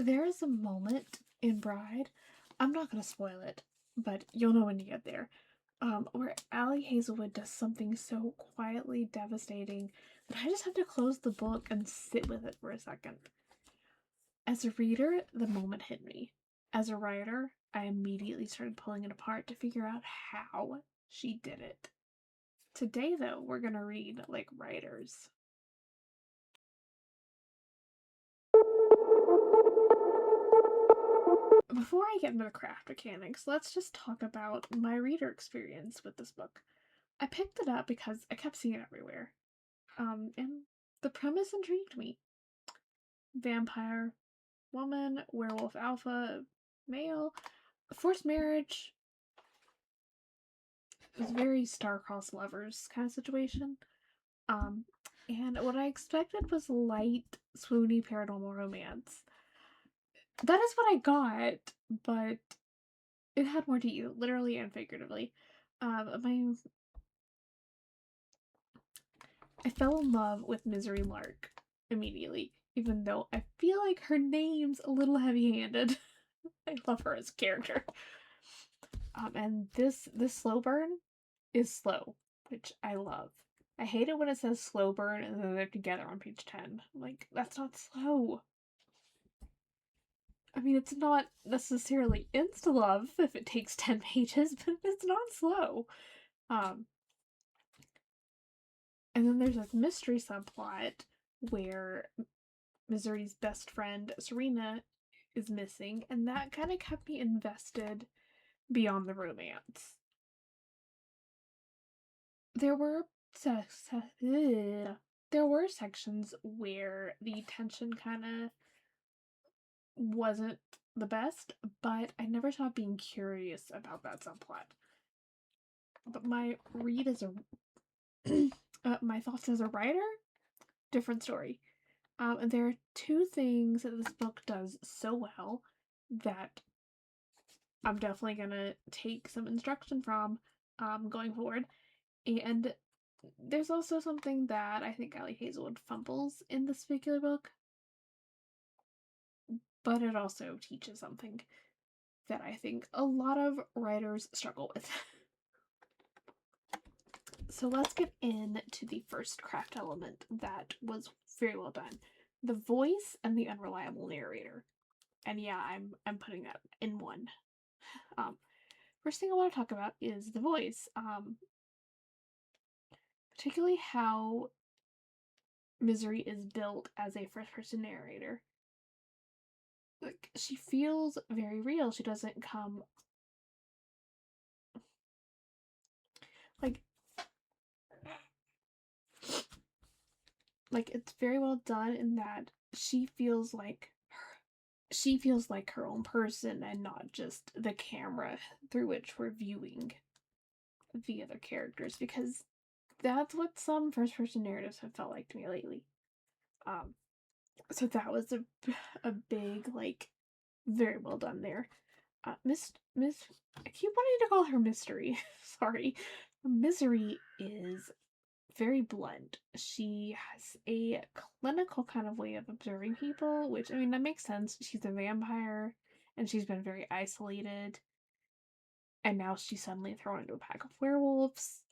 There is a moment in Bride, I'm not going to spoil it, but you'll know when you get there, where Ali Hazelwood does something so quietly devastating that I just have to close the book and sit with it for a second. As a reader, the moment hit me. As a writer, I immediately started pulling it apart to figure out how she did it. Today, though, we're going to read like writers. Before I get into the craft mechanics, let's just talk about my reader experience with this book. I picked it up because I kept seeing it everywhere. And the premise intrigued me. Vampire, woman, werewolf alpha, male, forced marriage. It was very star-crossed lovers kind of situation. And what I expected was light, swoony paranormal romance. That is what I got, but it had more to you, literally and figuratively. I fell in love with Misery Lark immediately, even though I feel like her name's a little heavy-handed. I love her as a character. And this slow burn is slow, which I love. I hate it when it says slow burn and then they're together on page 10. Like, that's not slow. I mean, it's not necessarily insta-love if it takes 10 pages, but it's not slow. And then there's this mystery subplot where Misery's best friend, Serena, is missing, and that kind of kept me invested beyond the romance. There were sections where the tension kind of wasn't the best, but I never stopped being curious about that subplot. But my read as a my thoughts as a writer, different story. And there are two things that this book does so well that I'm definitely gonna take some instruction from going forward. And there's also something that I think Ali Hazelwood fumbles in this particular book, but it also teaches something that I think a lot of writers struggle with. So let's get into the first craft element that was very well done. The voice and the unreliable narrator. And yeah, I'm putting that in one. First thing I want to talk about is the voice. Particularly how Misery is built as a first-person narrator. Like, she feels very real. She doesn't come like it's very well done in that she feels like her own person and not just the camera through which we're viewing the other characters, because that's what some first-person narratives have felt like to me lately. So that was a big, like, very well done there. Miss, I keep wanting to call her Mystery. Sorry. Misery is very blunt. She has a clinical kind of way of observing people, which, I mean, that makes sense. She's a vampire, and she's been very isolated, and now she's suddenly thrown into a pack of werewolves.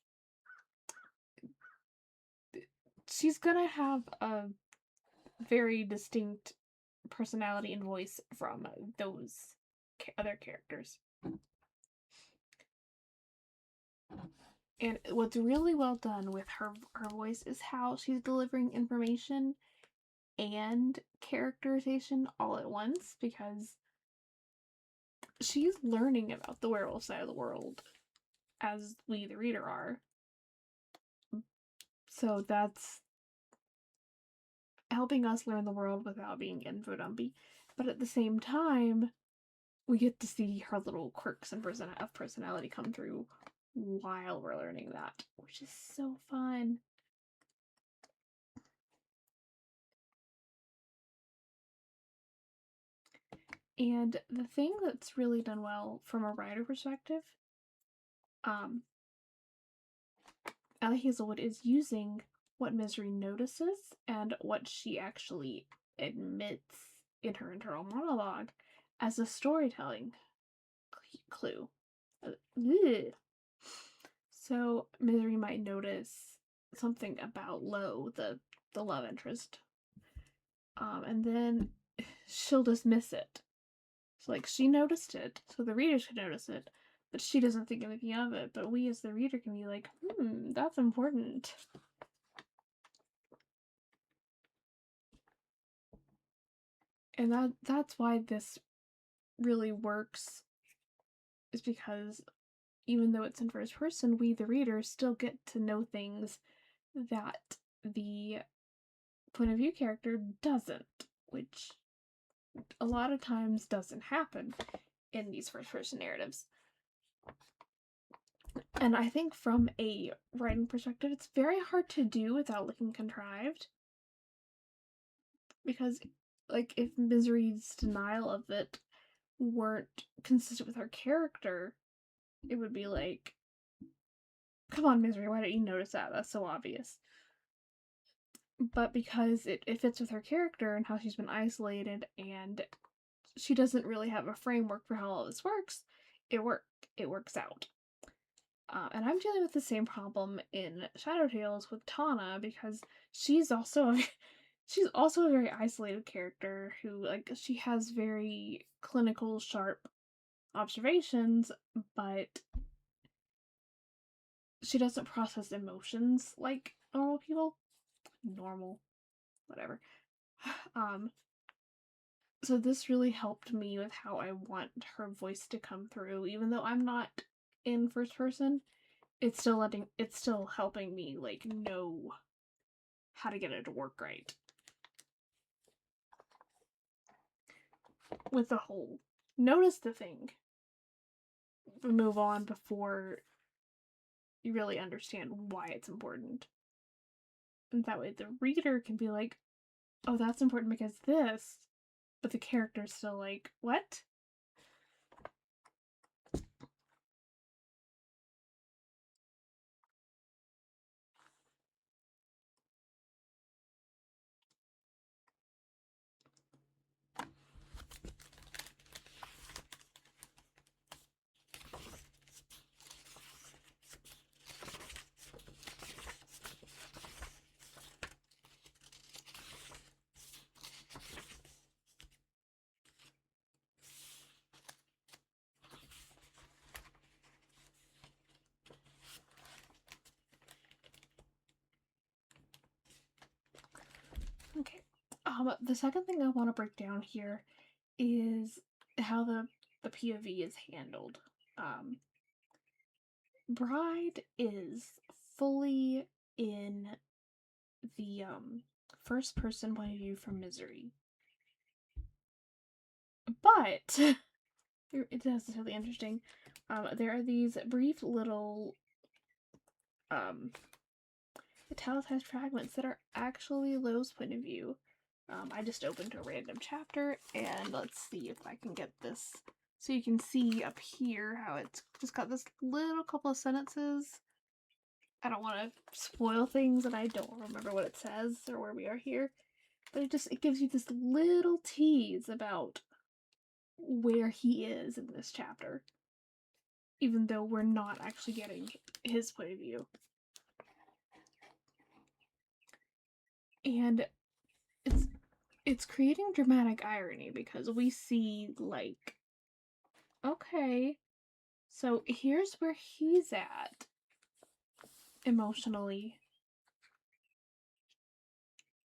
She's gonna have a very distinct personality and voice from those other characters. And what's really well done with her voice is how she's delivering information and characterization all at once, because she's learning about the werewolf side of the world as we, the reader, are. So that's helping us learn the world without being info-dumpy. But at the same time, we get to see her little quirks and personality come through while we're learning that, which is so fun. And the thing that's really done well from a writer perspective, Ali Hazelwood is using what Misery notices and what she actually admits in her internal monologue as a storytelling clue. Ugh. So Misery might notice something about Lo, the love interest, and then she'll dismiss it. So like she noticed it, so the reader should notice it, but she doesn't think anything of it. But we as the reader can be like, that's important. And that's why this really works, is because even though it's in first person, we the reader still get to know things that the point of view character doesn't, which a lot of times doesn't happen in these first person narratives. And I think from a writing perspective, it's very hard to do without looking contrived. Because, like, if Misery's denial of it weren't consistent with her character, it would be like, come on, Misery, why don't you notice that? That's so obvious. But because it fits with her character and how she's been isolated and she doesn't really have a framework for how all this works, it works out. And I'm dealing with the same problem in Shadow Tales with Tana, because she's also a very isolated character who, like, she has very clinical, sharp observations, but she doesn't process emotions like normal people. Normal, whatever. So this really helped me with how I want her voice to come through, even though I'm not in first person. It's still helping me, like, know how to get it to work right. With the whole notice the thing, move on before you really understand why it's important. And that way the reader can be like, oh, that's important because this, but the character's still like, what? Okay. The second thing I want to break down here is how the POV is handled. Bride is fully in the first person point of view from Misery. But it is really interesting. There are these brief little italicized fragments that are actually Lo's point of view. I just opened a random chapter, and let's see if I can get this. So you can see up here how it's just got this little couple of sentences. I don't want to spoil things, and I don't remember what it says or where we are here. But it gives you this little tease about where he is in this chapter, even though we're not actually getting his point of view. And it's creating dramatic irony, because we see, like, okay, so here's where he's at emotionally,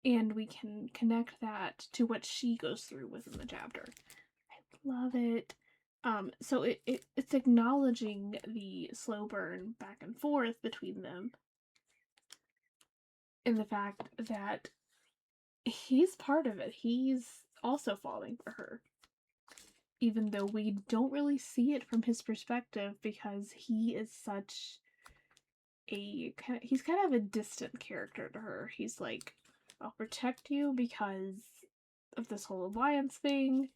and we can connect that to what she goes through within the chapter. I love it. So it's acknowledging the slow burn back and forth between them, and the fact that he's part of it. He's also falling for her, even though we don't really see it from his perspective, because he is such he's kind of a distant character to her. He's like, I'll protect you because of this whole alliance thing,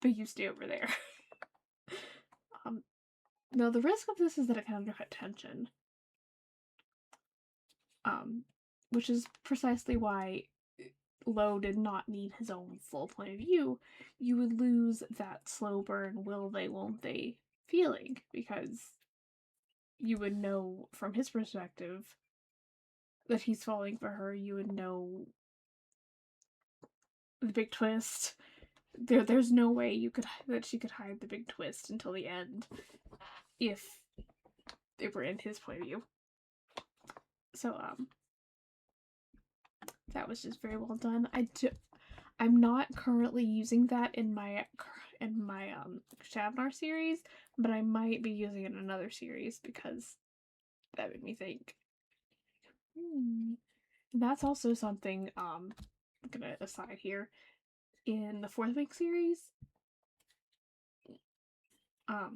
but you stay over there. Now the risk of this is that it can undercut tension. Which is precisely why Lo did not need his own full point of view, you would lose that slow burn, will they, won't they feeling, because you would know from his perspective that he's falling for her. You would know the big twist. There's no way that she could hide the big twist until the end if it were in his point of view. So that was just very well done. I'm not currently using that in my Shavnar series, but I might be using it in another series because that made me think. That's also something, I'm gonna aside here, in the Fourth Wing series, the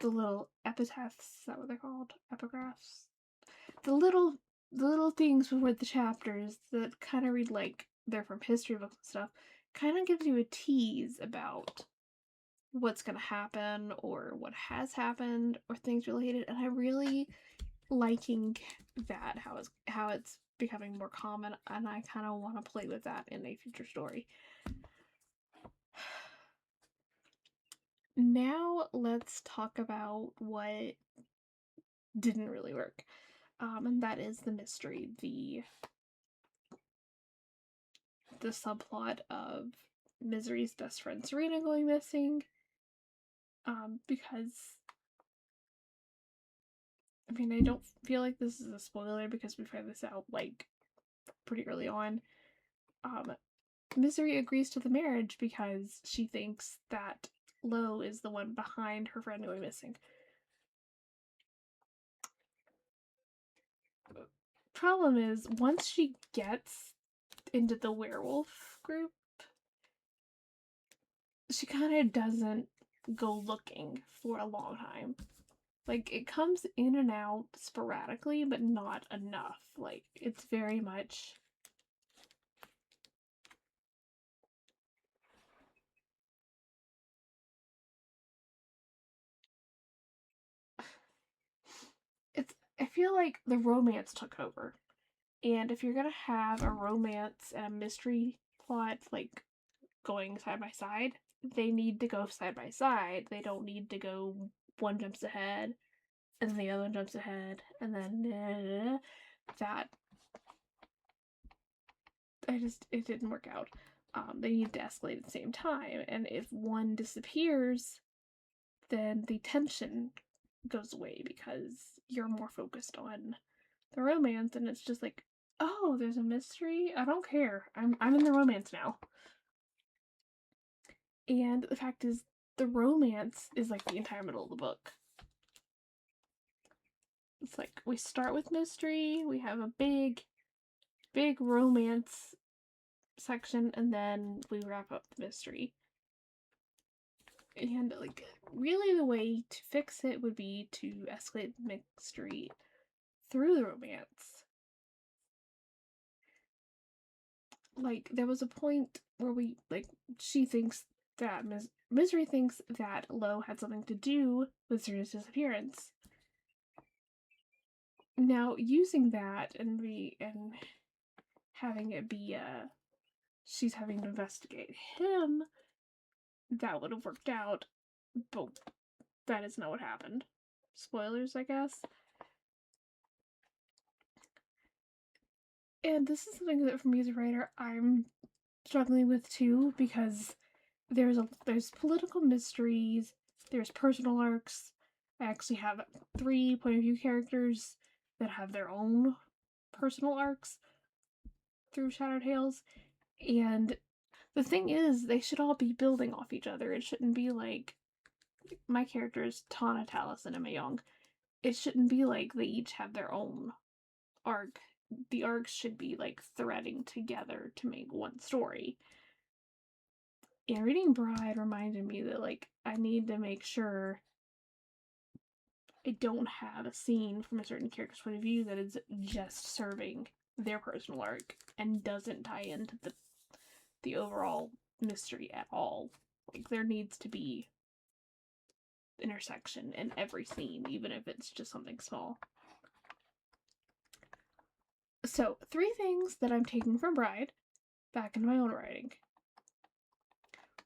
little epitaphs, is that what they're called? Epigraphs? The little things before the chapters that kind of read like they're from history books and stuff, kind of gives you a tease about what's gonna happen or what has happened or things related, and I'm really liking that, how it's becoming more common, and I kind of want to play with that in a future story. Now let's talk about what didn't really work, and that is the mystery, the subplot of Misery's best friend Serena going missing, because I mean, I don't feel like this is a spoiler because we find this out like pretty early on. Misery agrees to the marriage because she thinks that Lo is the one behind her friend going missing. Problem is, once she gets into the werewolf group, she kind of doesn't go looking for a long time. Like, it comes in and out sporadically, but not enough. Like, it's very much... I feel like the romance took over. And if you're gonna have a romance and a mystery plot, like, going side by side, they need to go side by side. They don't need to go one jumps ahead, and then the other one jumps ahead, and then that. It didn't work out. They need to escalate at the same time, and if one disappears, then the tension goes away because you're more focused on the romance, and it's just like, oh, there's a mystery? I don't care. I'm in the romance now. And the fact is, the romance is like the entire middle of the book. It's like, we start with mystery, we have a big romance section, and then we wrap up the mystery. And, like, really the way to fix it would be to escalate the mystery through the romance. Like, there was a point where she thinks that Misery thinks that Lo had something to do with Serena's disappearance. Now, using that and having it be she's having to investigate him, that would have worked out, but that is not what happened. Spoilers, I guess. And this is something that, for me as a writer, I'm struggling with too, because there's political mysteries, there's personal arcs. I actually have 3 point of view characters that have their own personal arcs through Shadow Tales, and the thing is, they should all be building off each other. It shouldn't be like, my character is Tana, Talus, and Emma Young. It shouldn't be like they each have their own arc. The arcs should be like threading together to make one story. And reading Bride reminded me that, like, I need to make sure I don't have a scene from a certain character's point of view that is just serving their personal arc and doesn't tie into the overall mystery at all. Like, there needs to be intersection in every scene, even if it's just something small. So 3 things that I'm taking from Bride back into my own writing.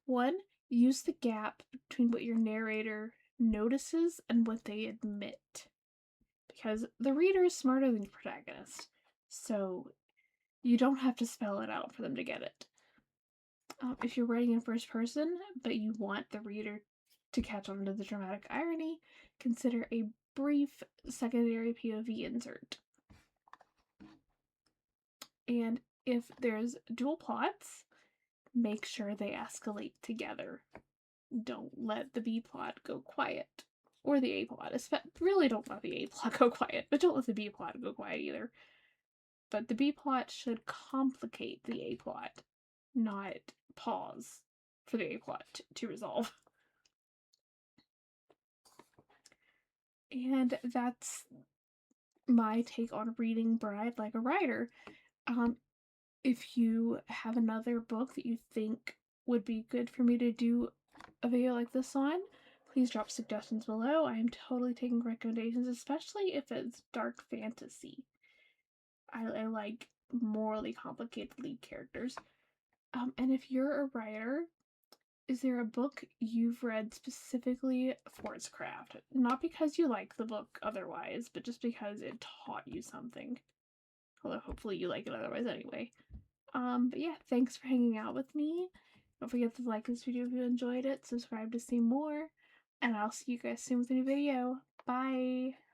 1, use the gap between what your narrator notices and what they admit. Because the reader is smarter than your protagonist, so you don't have to spell it out for them to get it. If you're writing in first person, but you want the reader to catch on to the dramatic irony, consider a brief secondary POV insert. And if there's dual plots, make sure they escalate together. Don't let the B plot go quiet. Or the A plot. Really don't let the A plot go quiet, but don't let the B plot go quiet either. But the B plot should complicate the A plot, not pause for the A plot to resolve. And that's my take on reading Bride like a writer. If you have another book that you think would be good for me to do a video like this on, please drop suggestions below. I am totally taking recommendations, especially if it's dark fantasy. I like morally complicated lead characters. And if you're a writer, is there a book you've read specifically for its craft? Not because you like the book otherwise, but just because it taught you something. Although hopefully you like it otherwise anyway. But yeah, thanks for hanging out with me. Don't forget to like this video if you enjoyed it, subscribe to see more, and I'll see you guys soon with a new video. Bye!